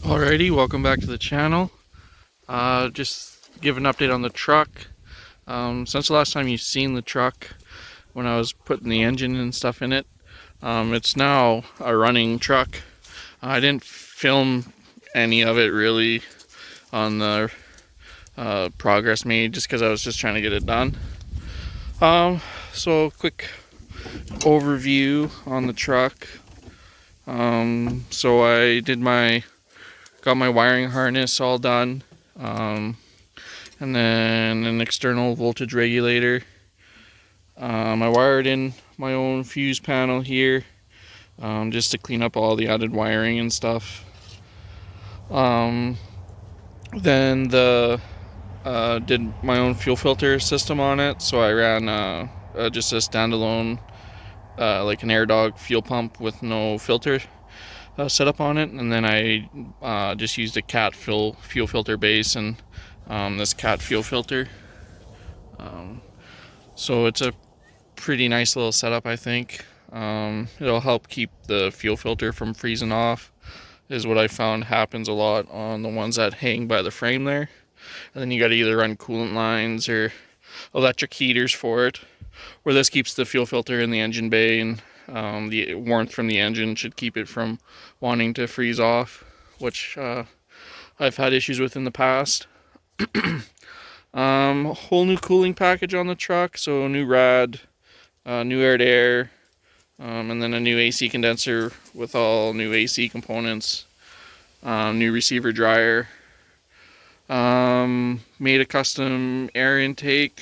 Alrighty, welcome back to the channel. Just give an update on the truck. Since the last time you've seen the truck, when I was putting the engine and stuff in it, it's now a running truck. I didn't film any of it really on the progress made just because I was just trying to get it done. So quick overview on the truck. So I got my wiring harness all done, and then an external voltage regulator. I wired in my own fuse panel here, just to clean up all the added wiring and stuff. Then did my own fuel filter system on it, so I ran just a standalone, like an air dog fuel pump with no filter set up on it, and then I just used a cat fuel filter base and this cat fuel filter. So it's a pretty nice little setup, I think. It'll help keep the fuel filter from freezing off, is what I found happens a lot on the ones that hang by the frame there. And then you got to either run coolant lines or electric heaters for it, where this keeps the fuel filter in the engine bay, and the warmth from the engine should keep it from wanting to freeze off, which I've had issues with in the past. Whole new cooling package on the truck, so new rad, new air to air, and then a new AC condenser with all new AC components, new receiver dryer. Made a custom air intake.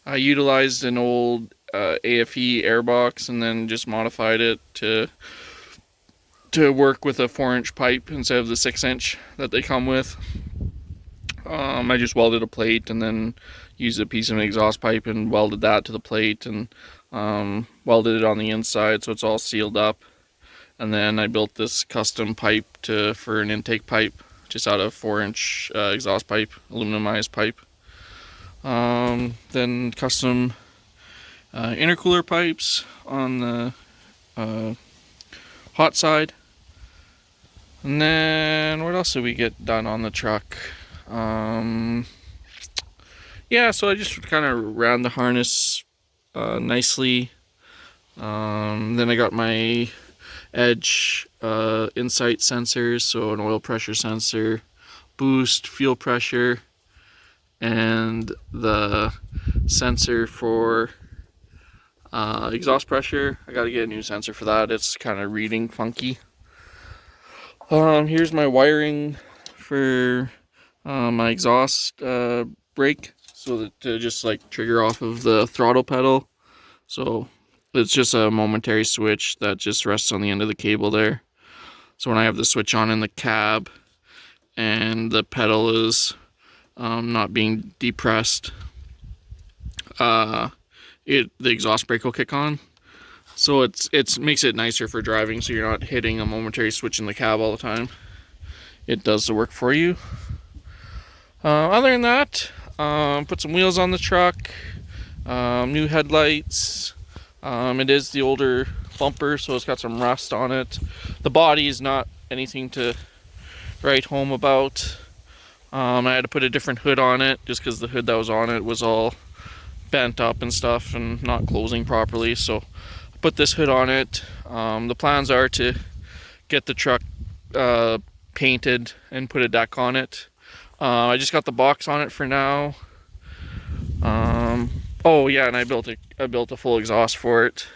I utilized an old AFE airbox and then just modified it to work with a 4-inch pipe instead of the 6-inch that they come with. I just welded a plate and then used a piece of an exhaust pipe and welded that to the plate, and welded it on the inside so it's all sealed up. And then I built this custom pipe for an intake pipe, just out of 4-inch exhaust pipe, aluminumized pipe. Then custom intercooler pipes on the hot side. And then what else did we get done on the truck? Yeah, so I just kind of ran the harness nicely. Then I got my edge insight sensors, so an oil pressure sensor, boost, fuel pressure, and the sensor for exhaust pressure. I gotta get a new sensor for that. It's kind of reading funky. Here's my wiring for my exhaust brake, so that to just like trigger off of the throttle pedal. So it's just a momentary switch that just rests on the end of the cable there. So when I have the switch on in the cab and the pedal is not being depressed, the exhaust brake will kick on. So it makes it nicer for driving, so you're not hitting a momentary switch in the cab all the time. It does the work for you. Other than that, put some wheels on the truck, new headlights. It is the older bumper, so it's got some rust on it. The body is not anything to write home about. I had to put a different hood on it just because the hood that was on it was all bent up and stuff and not closing properly. So I put this hood on it. The plans are to get the truck painted and put a deck on it. I just got the box on it for now. Oh yeah, and I built a full exhaust for it.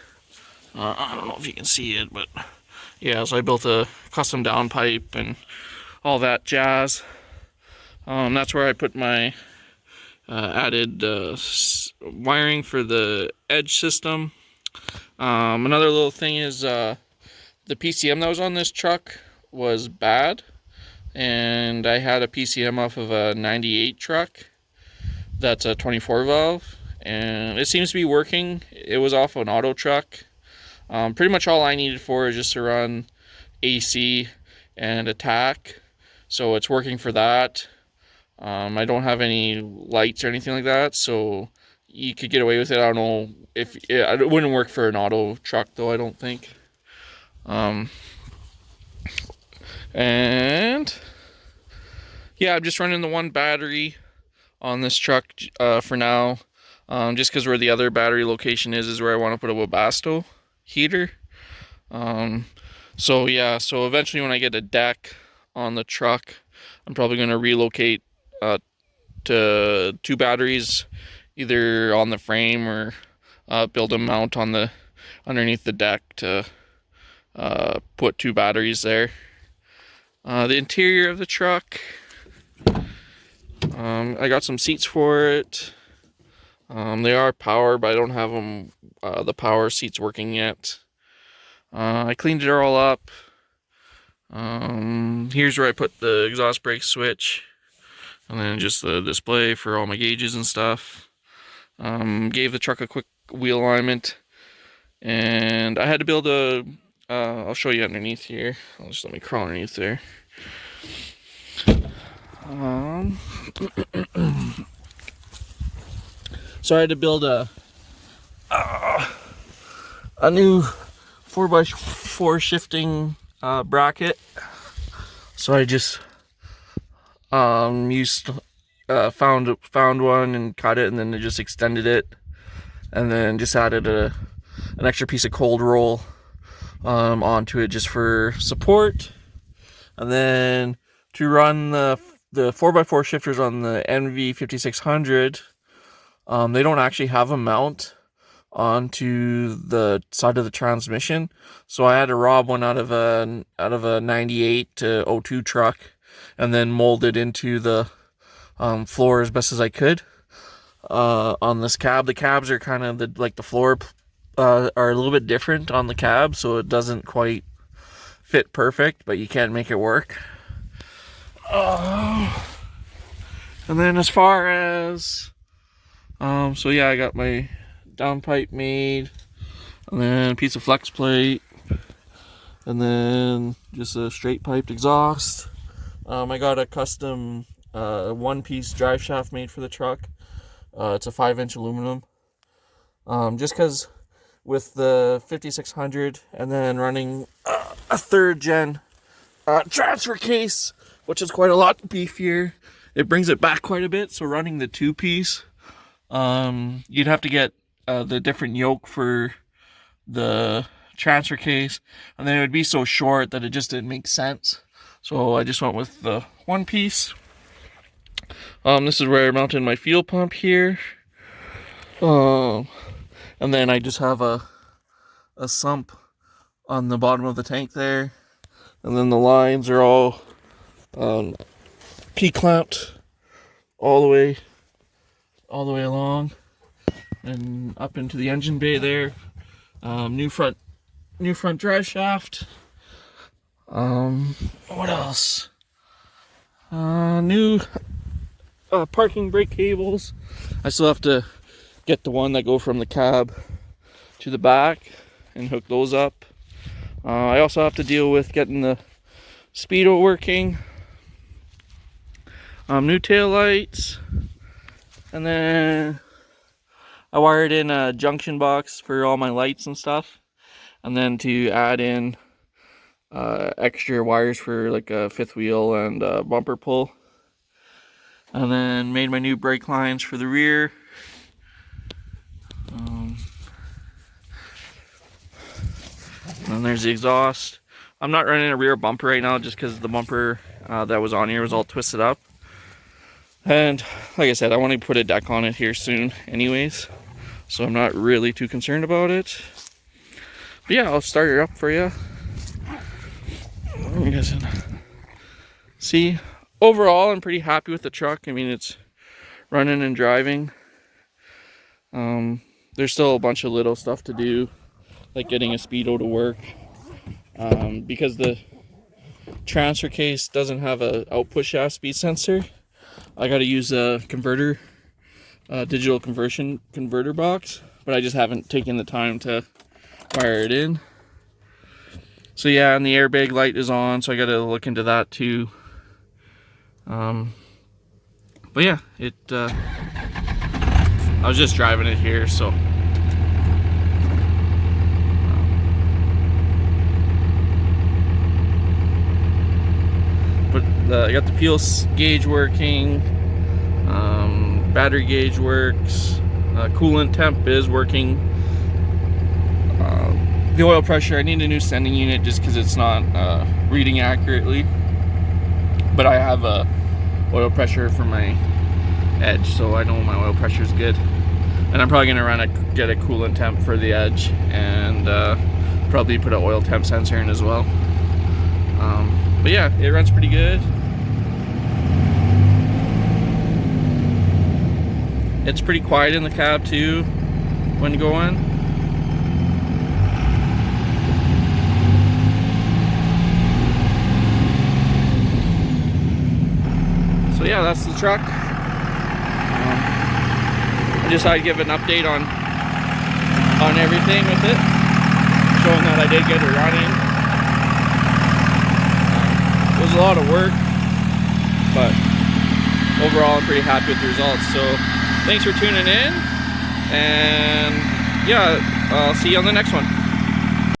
I don't know if you can see it, but yeah, so I built a custom downpipe and all that jazz. That's where I put my added wiring for the edge system. Another little thing is the PCM that was on this truck was bad, and I had a PCM off of a 98 truck that's a 24 valve, and it seems to be working. It was off an auto truck. Pretty much all I needed for is just to run AC and attack, so it's working for that. I don't have any lights or anything like that, so you could get away with it. I don't know if it wouldn't work for an auto truck though, I don't think. And Yeah, I'm just running the one battery on this truck for now. Just because where the other battery location is where I want to put a Webasto heater. So yeah, so eventually when I get a deck on the truck, I'm probably going to relocate to 2 batteries, either on the frame or build a mount on the underneath the deck to put 2 batteries there. The interior of the truck, I got some seats for it. They are power, but I don't have them the power seats working yet. I cleaned it all up. Here's where I put the exhaust brake switch, and then just the display for all my gauges and stuff. Gave the truck a quick wheel alignment, and I had to build a I'll show you underneath here. I'll just let me crawl underneath there. So I had to build a new 4x4 shifting bracket. So I just found one and cut it, and then I just extended it, and then just added an extra piece of cold roll onto it just for support. And then to run the 4x4 shifters on the NV5600, they don't actually have a mount onto the side of the transmission, so I had to rob one out of a 98 to 02 truck, and then mold it into the floor as best as I could on this cab. The cabs are kind of the floor are a little bit different on the cab, so it doesn't quite fit perfect, but you can't make it work. And then as far as so yeah, I got my downpipe made, and then a piece of flex plate, and then just a straight piped exhaust. I got a custom one-piece drive shaft made for the truck. It's a 5-inch aluminum. Just because with the 5600 and then running a 3rd gen transfer case, which is quite a lot beefier, it brings it back quite a bit. So running the 2-piece, you'd have to get the different yoke for the transfer case, and then it would be so short that it just didn't make sense. So I just went with the 1-piece. This is where I mounted my fuel pump here. And then I just have a sump on the bottom of the tank there, and then the lines are all P-clamped all the way along and up into the engine bay there. New front drive shaft. What else? New parking brake cables. I still have to get the one that go from the cab to the back and hook those up. I also have to deal with getting the speedo working. New tail lights, and then I wired in a junction box for all my lights and stuff, and then to add in extra wires for like a 5th wheel and bumper pull, and then made my new brake lines for the rear. And there's the exhaust. I'm not running a rear bumper right now just because the bumper that was on here was all twisted up. And like I said, I want to put a deck on it here soon anyways, so I'm not really too concerned about it. But yeah, I'll start it up for you. You guys can see, overall I'm pretty happy with the truck. I mean, it's running and driving. There's still a bunch of little stuff to do, like getting a speedo to work, because the transfer case doesn't have a output shaft speed sensor. I got to use a converter, digital converter box, but I just haven't taken the time to wire it in. So yeah, and the airbag light is on, so I got to look into that too. But yeah, I was just driving it here, so. But I got the fuel gauge working, battery gauge works, coolant temp is working. The oil pressure, I need a new sending unit just because it's not reading accurately. But I have a oil pressure for my edge, so I know my oil pressure is good. And I'm probably gonna get a coolant temp for the edge, and probably put an oil temp sensor in as well. But yeah, it runs pretty good. It's pretty quiet in the cab too when going. So yeah, that's the truck. I just thought I'd give an update on everything with it, showing that I did get it running. It was a lot of work, but overall I'm pretty happy with the results. So thanks for tuning in, and yeah, I'll see you on the next one.